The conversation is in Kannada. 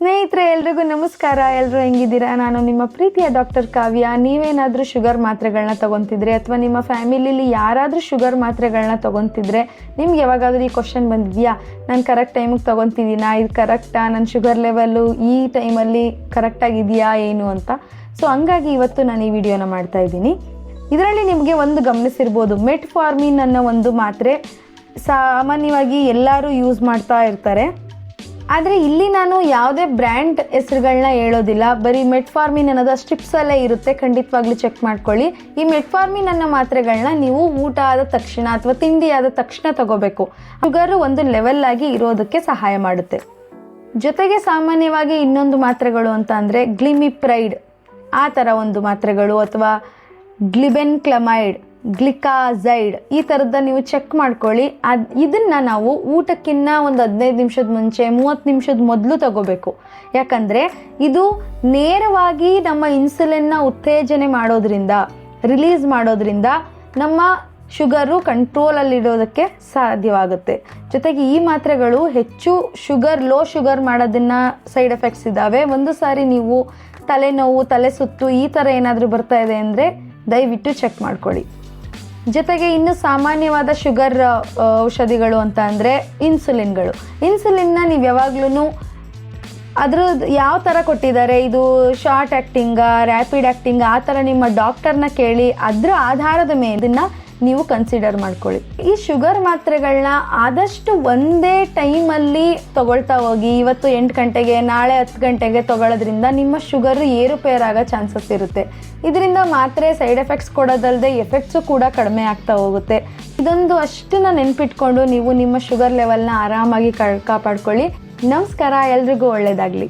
ಸ್ನೇಹಿತರೆ ಎಲ್ರಿಗೂ ನಮಸ್ಕಾರ. ಎಲ್ಲರೂ ಹೆಂಗಿದ್ದೀರಾ? ನಾನು ನಿಮ್ಮ ಪ್ರೀತಿಯ ಡಾಕ್ಟರ್ ಕಾವ್ಯ. ನೀವೇನಾದರೂ ಶುಗರ್ ಮಾತ್ರೆಗಳನ್ನ ತೊಗೊತಿದ್ರೆ ಅಥವಾ ನಿಮ್ಮ ಫ್ಯಾಮಿಲಿಲಿ ಯಾರಾದರೂ ಶುಗರ್ ಮಾತ್ರೆಗಳನ್ನ ತೊಗೊತಿದ್ರೆ ನಿಮ್ಗೆ ಯಾವಾಗಾದರೂ ಈ ಕ್ವಶನ್ ಬಂದಿದೆಯಾ, ನಾನು ಕರೆಕ್ಟ್ ಟೈಮಿಗೆ ತೊಗೊತಿದ್ದೀನಾ, ಇದು ಕರೆಕ್ಟಾ, ನನ್ನ ಶುಗರ್ ಲೆವೆಲ್ಲು ಈ ಟೈಮಲ್ಲಿ ಕರೆಕ್ಟಾಗಿದೆಯಾ ಏನು ಅಂತ. ಸೊ ಹಂಗಾಗಿ ಇವತ್ತು ನಾನು ಈ ವಿಡಿಯೋನ ಮಾಡ್ತಾ ಇದ್ದೀನಿ. ಇದರಲ್ಲಿ ನಿಮಗೆ ಒಂದು ಗಮನಿಸಿರ್ಬೋದು, ಮೆಟ್ಫಾರ್ಮಿನ್ ಅನ್ನೋ ಒಂದು ಮಾತ್ರೆ ಸಾಮಾನ್ಯವಾಗಿ ಎಲ್ಲರೂ ಯೂಸ್ ಮಾಡ್ತಾ ಇರ್ತಾರೆ. ಆದರೆ ಇಲ್ಲಿ ನಾನು ಯಾವುದೇ ಬ್ರ್ಯಾಂಡ್ ಹೆಸರುಗಳನ್ನ ಹೇಳೋದಿಲ್ಲ, ಬರೀ ಮೆಟ್ಫಾರ್ಮಿನ್ ಅನ್ನೋದು ಸ್ಟ್ರಿಪ್ಸಲ್ಲೇ ಇರುತ್ತೆ, ಖಂಡಿತವಾಗ್ಲೂ ಚೆಕ್ ಮಾಡ್ಕೊಳ್ಳಿ. ಈ ಮೆಟ್ಫಾರ್ಮಿನ್ ಅನ್ನೋ ಮಾತ್ರೆಗಳನ್ನ ನೀವು ಊಟ ಆದ ತಕ್ಷಣ ಅಥವಾ ತಿಂಡಿ ಆದ ತಕ್ಷಣ ತಗೋಬೇಕು. ಶುಗರು ಒಂದು ಲೆವೆಲ್ ಆಗಿ ಇರೋದಕ್ಕೆ ಸಹಾಯ ಮಾಡುತ್ತೆ. ಜೊತೆಗೆ ಸಾಮಾನ್ಯವಾಗಿ ಇನ್ನೊಂದು ಮಾತ್ರೆಗಳು ಅಂತ ಅಂದರೆ ಗ್ಲಿಮಿಪ್ರೈಡ್ ಆ ಥರ ಒಂದು ಮಾತ್ರೆಗಳು ಅಥವಾ ಗ್ಲಿಬೆನ್ಕ್ಲಮೈಡ್, ಗ್ಲಿಕಾಝೈಡ್ ಈ ಥರದ ನೀವು ಚೆಕ್ ಮಾಡ್ಕೊಳ್ಳಿ. ಇದನ್ನು ನಾವು ಊಟಕ್ಕಿಂತ ಒಂದು 15 ನಿಮಿಷದ ಮುಂಚೆ 30 ನಿಮಿಷದ ಮೊದಲು ತಗೋಬೇಕು. ಯಾಕಂದರೆ ಇದು ನೇರವಾಗಿ ನಮ್ಮ ಇನ್ಸುಲಿನ್ನ ಉತ್ತೇಜನೆ ಮಾಡೋದ್ರಿಂದ, ರಿಲೀಸ್ ಮಾಡೋದ್ರಿಂದ ನಮ್ಮ ಶುಗರು ಕಂಟ್ರೋಲಲ್ಲಿಡೋದಕ್ಕೆ ಸಾಧ್ಯವಾಗುತ್ತೆ. ಜೊತೆಗೆ ಈ ಮಾತ್ರೆಗಳು ಹೆಚ್ಚು ಲೋ ಶುಗರ್ ಮಾಡೋದನ್ನ ಸೈಡ್ ಎಫೆಕ್ಟ್ಸ್ ಇದ್ದಾವೆ. ಒಂದು ಸಾರಿ ನೀವು ತಲೆನೋವು, ತಲೆ ಸುತ್ತು ಈ ಥರ ಏನಾದರೂ ಬರ್ತಾ ಇದೆ ಅಂದರೆ ದಯವಿಟ್ಟು ಚೆಕ್ ಮಾಡ್ಕೊಳ್ಳಿ. ಜೊತೆಗೆ ಇನ್ನು ಸಾಮಾನ್ಯವಾದ ಶುಗರ್ ಔಷಧಿಗಳು ಅಂತ ಅಂದರೆ ಇನ್ಸುಲಿನ್ನ ನೀವು ಯಾವಾಗ್ಲೂ ಅದ್ರದ್ದು ಯಾವ ಥರ ಕೊಟ್ಟಿದ್ದಾರೆ, ಇದು ಶಾರ್ಟ್ ಆ್ಯಕ್ಟಿಂಗಾ, ರ್ಯಾಪಿಡ್ ಆ್ಯಕ್ಟಿಂಗ್ ಆ ಥರ ನಿಮ್ಮ ಡಾಕ್ಟರ್ನ ಕೇಳಿ ಅದರ ಆಧಾರದ ಮೇಲೆ ಇದನ್ನು ನೀವು ಕನ್ಸಿಡರ್ ಮಾಡ್ಕೊಳ್ಳಿ. ಈ ಶುಗರ್ ಮಾತ್ರೆಗಳನ್ನ ಆದಷ್ಟು ಒಂದೇ ಟೈಮಲ್ಲಿ ತಗೊಳ್ತಾ ಹೋಗಿ. ಇವತ್ತು 8 ಗಂಟೆಗೆ, ನಾಳೆ 10 ಗಂಟೆಗೆ ತಗೊಳ್ಳೋದ್ರಿಂದ ನಿಮ್ಮ ಶುಗರು ಏರುಪೇರಾಗೋ ಚಾನ್ಸಸ್ ಇರುತ್ತೆ. ಇದರಿಂದ ಮಾತ್ರೆ ಸೈಡ್ ಎಫೆಕ್ಟ್ಸ್ ಕೊಡೋದಲ್ಲದೆ ಎಫೆಕ್ಟ್ಸು ಕೂಡ ಕಡಿಮೆ ಆಗ್ತಾ ಹೋಗುತ್ತೆ. ಇದೊಂದು ಅಷ್ಟನ್ನ ನೆನ್ಪಿಟ್ಕೊಂಡು ನೀವು ನಿಮ್ಮ ಶುಗರ್ ಲೆವೆಲ್ನ ಆರಾಮಾಗಿ ಕಾಪಾಡ್ಕೊಳ್ಳಿ. ನಮಸ್ಕಾರ, ಎಲ್ರಿಗೂ ಒಳ್ಳೆಯದಾಗಲಿ.